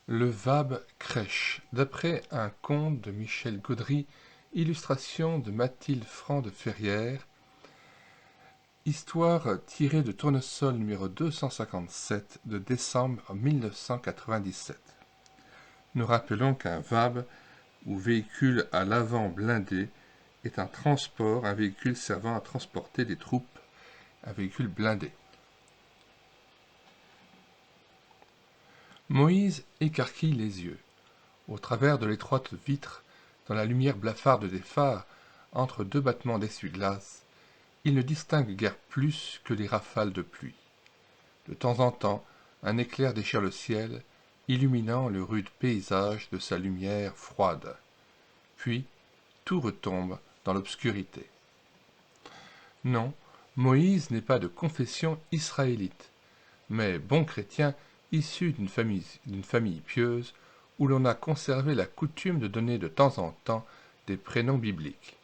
Le Vab crèche, d'après un conte de Michel Gaudry, illustration de Mathilde Franc de Ferrières, histoire tirée de Tournesol numéro 257 de décembre 1997. Nous rappelons qu'un Vab, ou véhicule à l'avant blindé, est un véhicule servant à transporter des troupes, un véhicule blindé. Moïse écarquille les yeux. Au travers de l'étroite vitre, dans la lumière blafarde des phares, entre deux battements d'essuie-glace, il ne distingue guère plus que les rafales de pluie. De temps en temps, un éclair déchire le ciel, illuminant le rude paysage de sa lumière froide. Puis, tout retombe dans l'obscurité. Non, Moïse n'est pas de confession israélite, mais bon chrétien issu d'une famille pieuse où l'on a conservé la coutume de donner de temps en temps des prénoms bibliques.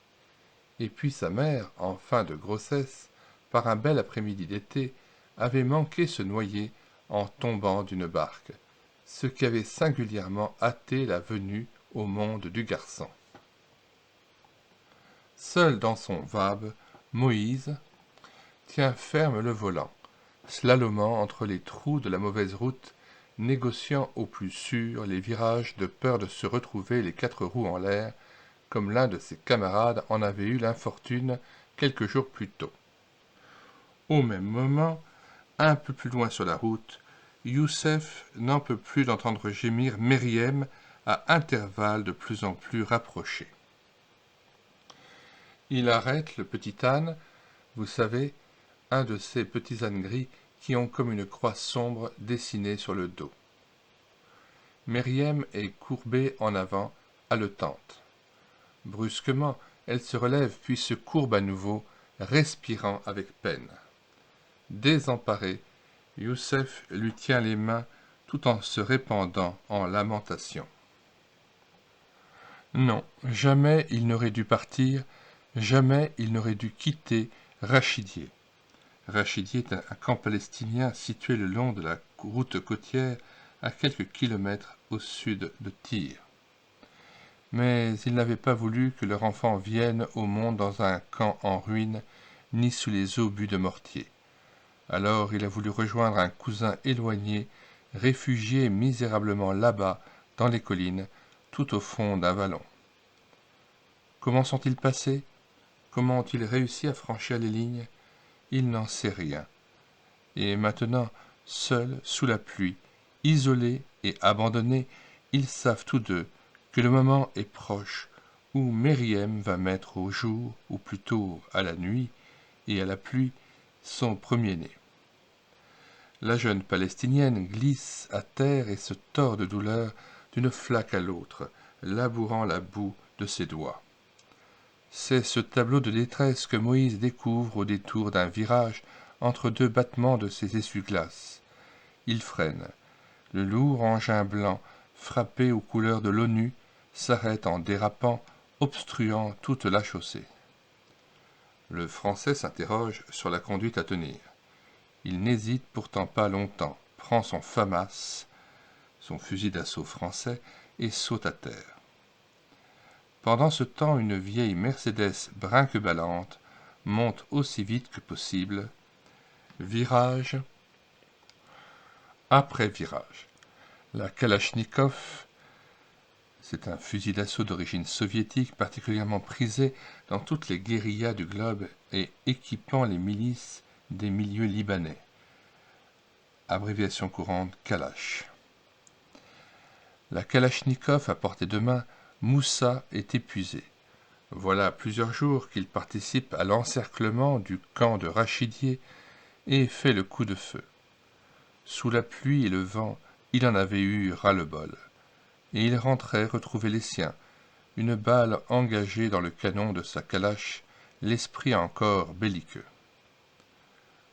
Et puis sa mère, en fin de grossesse, par un bel après-midi d'été, avait manqué se noyer en tombant d'une barque, ce qui avait singulièrement hâté la venue au monde du garçon. Seul dans son vab, Moïse tient ferme le volant, slalomant entre les trous de la mauvaise route, négociant au plus sûr les virages de peur de se retrouver les quatre roues en l'air, comme l'un de ses camarades en avait eu l'infortune quelques jours plus tôt. Au même moment, un peu plus loin sur la route, Youssef n'en peut plus d'entendre gémir Meriem à intervalles de plus en plus rapprochés. Il arrête le petit âne, vous savez, un de ces petits ânes gris qui ont comme une croix sombre dessinée sur le dos. Meriem est courbée en avant, haletante. Brusquement, elle se relève puis se courbe à nouveau, respirant avec peine. Désemparé, Youssef lui tient les mains tout en se répandant en lamentations. Non, jamais il n'aurait dû partir, jamais il n'aurait dû quitter Rachidier. Rachidier est un camp palestinien situé le long de la route côtière à quelques kilomètres au sud de Tyr. Mais ils n'avaient pas voulu que leur enfant vienne au monde dans un camp en ruine, ni sous les obus de mortier. Alors il a voulu rejoindre un cousin éloigné, réfugié misérablement là-bas, dans les collines, tout au fond d'un vallon. Comment sont-ils passés? Comment ont-ils réussi à franchir les lignes? Il n'en sait rien. Et maintenant, seuls, sous la pluie, isolés et abandonnés, ils savent tous deux que le moment est proche où Meriem va mettre au jour, ou plutôt à la nuit, et à la pluie, son premier-né. La jeune Palestinienne glisse à terre et se tord de douleur d'une flaque à l'autre, labourant la boue de ses doigts. C'est ce tableau de détresse que Moïse découvre au détour d'un virage entre deux battements de ses essuie-glaces. Il freine. Le lourd engin blanc, frappé aux couleurs de l'ONU, s'arrête en dérapant, obstruant toute la chaussée. Le Français s'interroge sur la conduite à tenir. Il n'hésite pourtant pas longtemps, prend son FAMAS, son fusil d'assaut français, et saute à terre. Pendant ce temps, une vieille Mercedes brinque-ballante monte aussi vite que possible, virage après virage. La Kalachnikov, c'est un fusil d'assaut d'origine soviétique particulièrement prisé dans toutes les guérillas du globe et équipant les milices des milieux libanais. Abréviation courante Kalash. La Kalachnikov à portée de main, Moussa est épuisé. Voilà plusieurs jours qu'il participe à l'encerclement du camp de Rachidier et fait le coup de feu. Sous la pluie et le vent, il en avait eu ras-le-bol. Et il rentrait retrouver les siens, une balle engagée dans le canon de sa calache, l'esprit encore belliqueux.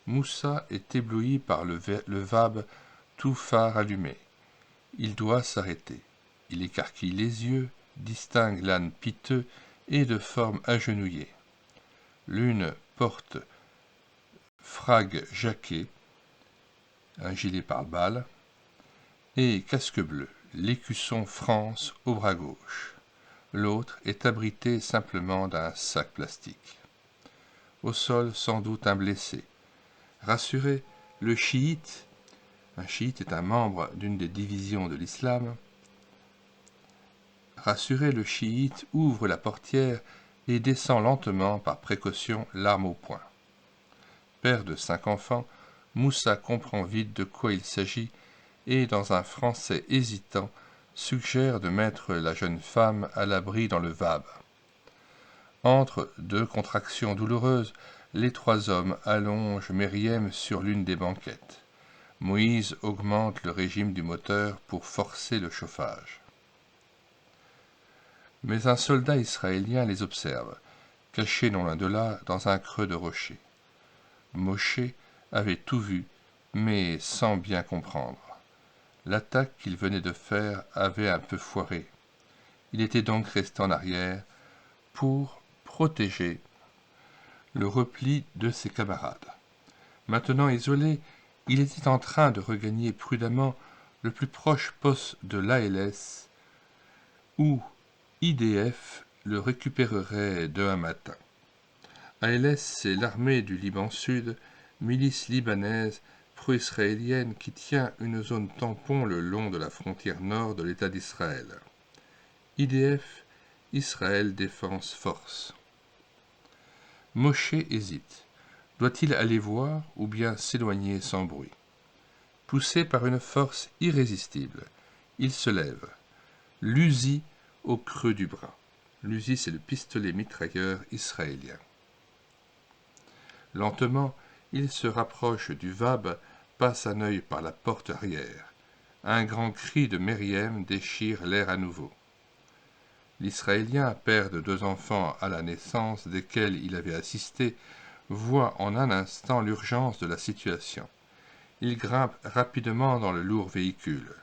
Moussa est ébloui par le vab tout phare allumé. Il doit s'arrêter. Il écarquille les yeux, distingue l'âne piteux et de forme agenouillée. L'une porte frague jaqué, un gilet pare-balles, et casque bleu. l'écusson France au bras gauche. L'autre est abrité simplement d'un sac plastique. Au sol, sans doute un blessé. Rassuré, le chiite, un chiite est un membre d'une des divisions de l'islam, rassuré, le chiite ouvre la portière et descend lentement par précaution, l'arme au poing. Père de 5 enfants, Moussa comprend vite de quoi il s'agit et, dans un français hésitant, suggère de mettre la jeune femme à l'abri dans le vab. Entre 2 contractions douloureuses, les 3 hommes allongent Myriam sur l'une des banquettes. Moïse augmente le régime du moteur pour forcer le chauffage. Mais un soldat israélien les observe, caché non loin de là, dans un creux de rocher. Moshe avait tout vu, mais sans bien comprendre. L'attaque qu'il venait de faire avait un peu foiré. Il était donc resté en arrière pour protéger le repli de ses camarades. Maintenant isolé, il était en train de regagner prudemment le plus proche poste de l'ALS où IDF le récupérerait demain matin. ALS, c'est l'armée du Liban Sud, milice libanaise pro-israélienne qui tient une zone tampon le long de la frontière nord de l'État d'Israël. IDF, Israël Défense Force. Moshe hésite. Doit-il aller voir ou bien s'éloigner sans bruit? Poussé par une force irrésistible, il se lève. L'Uzi au creux du bras. L'Uzi, c'est le pistolet mitrailleur israélien. Lentement, il se rapproche du vab, passe un œil par la porte arrière. Un grand cri de Myriam déchire l'air à nouveau. L'Israélien, père de 2 enfants à la naissance desquels il avait assisté, voit en un instant l'urgence de la situation. Il grimpe rapidement dans le lourd véhicule.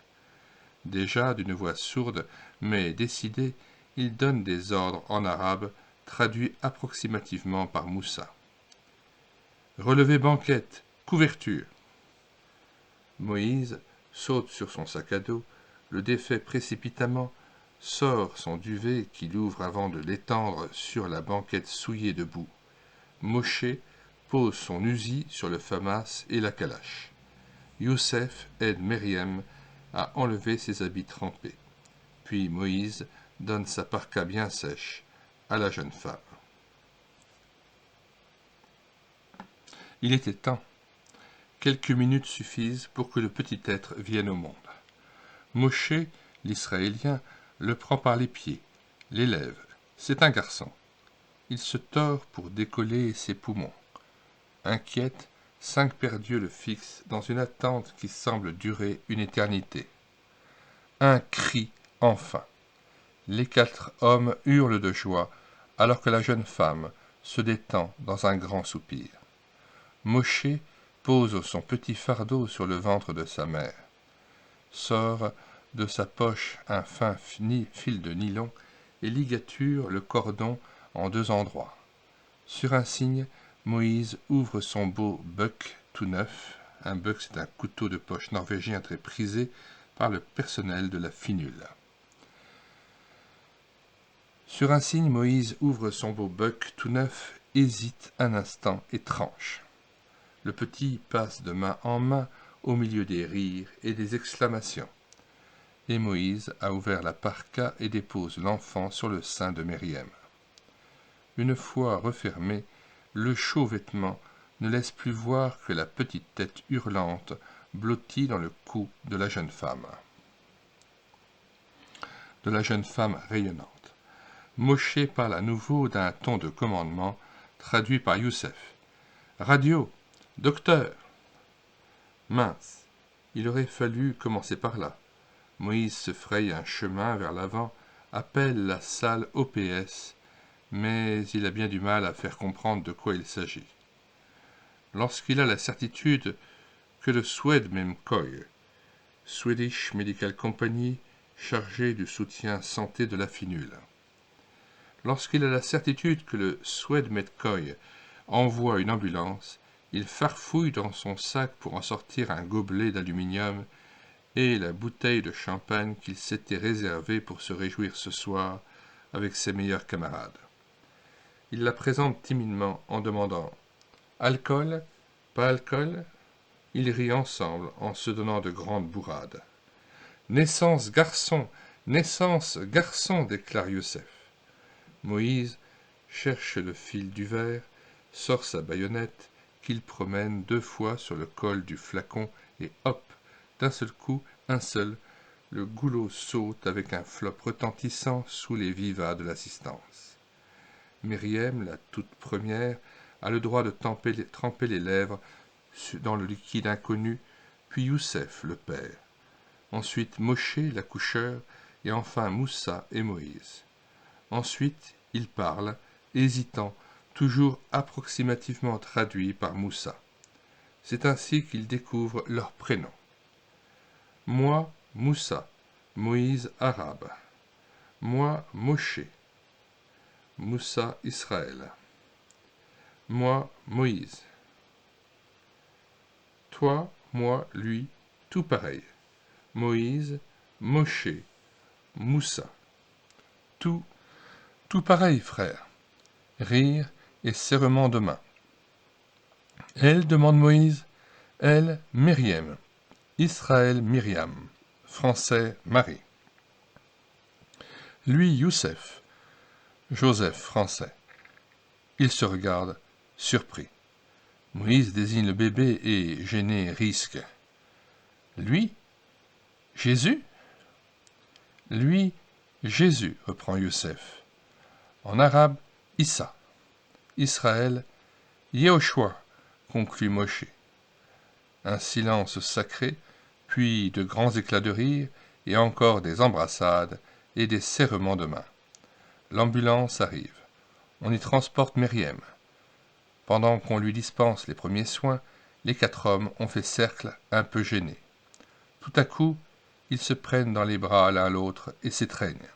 Déjà, d'une voix sourde, mais décidée, il donne des ordres en arabe, traduits approximativement par Moussa. Relevez banquette, couverture. Moïse saute sur son sac à dos, le défait précipitamment, sort son duvet qu'il ouvre avant de l'étendre sur la banquette souillée de boue. Moshe pose son Uzi sur le famas et la calache. Youssef aide Myriam à enlever ses habits trempés. Puis Moïse donne sa parka bien sèche à la jeune femme. Il était temps. Quelques minutes suffisent pour que le petit être vienne au monde. Moshe, l'Israélien, le prend par les pieds, l'élève. C'est un garçon. Il se tord pour décoller ses poumons. Inquiète, 5 paires d'yeux le fixent dans une attente qui semble durer une éternité. Un cri, enfin. Les 4 hommes hurlent de joie, alors que la jeune femme se détend dans un grand soupir. Moshe pose son petit fardeau sur le ventre de sa mère, sort de sa poche un fin fil de nylon et ligature le cordon en 2 endroits. Sur un signe, Moïse ouvre son beau buck tout neuf. Un buck, c'est un couteau de poche norvégien très prisé par le personnel de la finule. Sur un signe, Moïse ouvre son beau buck tout neuf, hésite un instant et tranche. Le petit passe de main en main au milieu des rires et des exclamations. Et Moïse a ouvert la parka et dépose l'enfant sur le sein de Myriam. Une fois refermé, le chaud vêtement ne laisse plus voir que la petite tête hurlante blottie dans le cou de la jeune femme. Rayonnante. Moshe parle à nouveau d'un ton de commandement, traduit par Youssef. Radio, docteur. Mince, il aurait fallu commencer par là. Moïse se fraye un chemin vers l'avant, appelle la salle OPS, mais il a bien du mal à faire comprendre de quoi il s'agit. Lorsqu'il a la certitude que le Swed McCoy, Swedish Medical Company, chargé du soutien santé de la finule. Lorsqu'il a la certitude que le Swed McCoy envoie une ambulance, il farfouille dans son sac pour en sortir un gobelet d'aluminium et la bouteille de champagne qu'il s'était réservée pour se réjouir ce soir avec ses meilleurs camarades. Il la présente timidement en demandant « Alcool? Pas alcool ?» Ils rient ensemble en se donnant de grandes bourrades. « Naissance, garçon! Naissance, garçon !» déclare Youssef. Moïse cherche le fil du verre, sort sa baïonnette, qu'il promène 2 fois sur le col du flacon, et hop, d'un seul coup, un seul, le goulot saute avec un flop retentissant sous les vivas de l'assistance. Myriam, la toute première, a le droit de tremper les lèvres dans le liquide inconnu, puis Youssef, le père. Ensuite Moshe, l'accoucheur, et enfin Moussa et Moïse. Ensuite, ils parlent, hésitant, toujours approximativement traduits par Moussa. C'est ainsi qu'ils découvrent leurs prénoms. Moi, Moussa, Moïse arabe. Moi, Moshe. Moussa Israël. Moi, Moïse. Toi, moi, lui, tout pareil. Moïse, Moshe, Moussa. Tout pareil, frère. Rire et serrement de main. Elle, demande Moïse. Elle, Myriam. Israël, Myriam. Français, Marie. Lui, Youssef. Joseph, français. Ils se regardent, surpris. Moïse désigne le bébé et, gêné, risque. Lui, Jésus? Lui, Jésus, reprend Youssef. En arabe, Issa. Israël, Yehoshua, conclut Moshe. Un silence sacré, puis de grands éclats de rire, et encore des embrassades et des serrements de main. L'ambulance arrive. On y transporte Myriam. Pendant qu'on lui dispense les premiers soins, les 4 hommes ont fait cercle, un peu gênés. Tout à coup, ils se prennent dans les bras l'un l'autre et s'étreignent.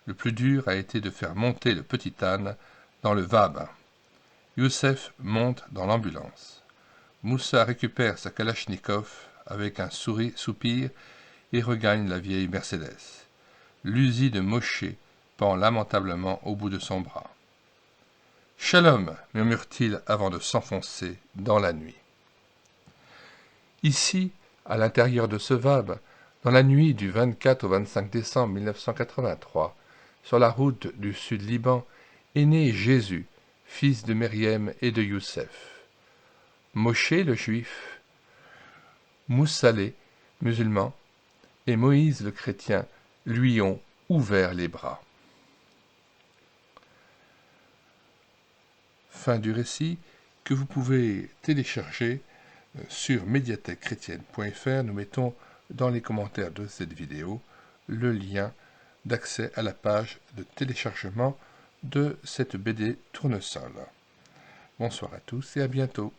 Le plus dur a été de faire monter le petit âne dans le vab. Youssef monte dans l'ambulance. Moussa récupère sa kalachnikov avec un soupir et regagne la vieille Mercedes. L'usi de Moshe pend lamentablement au bout de son bras. « Shalom » murmure-t-il avant de s'enfoncer dans la nuit. Ici, à l'intérieur de ce vab, dans la nuit du 24 au 25 décembre 1983, sur la route du Sud-Liban, est né Jésus, fils de Myriam et de Youssef. Moshe le juif, Moussa le musulman et Moïse le chrétien lui ont ouvert les bras. Fin du récit que vous pouvez télécharger sur médiathèquechrétienne.fr. Nous mettons dans les commentaires de cette vidéo le lien d'accès à la page de téléchargement de cette BD Tournesol. Bonsoir à tous et à bientôt.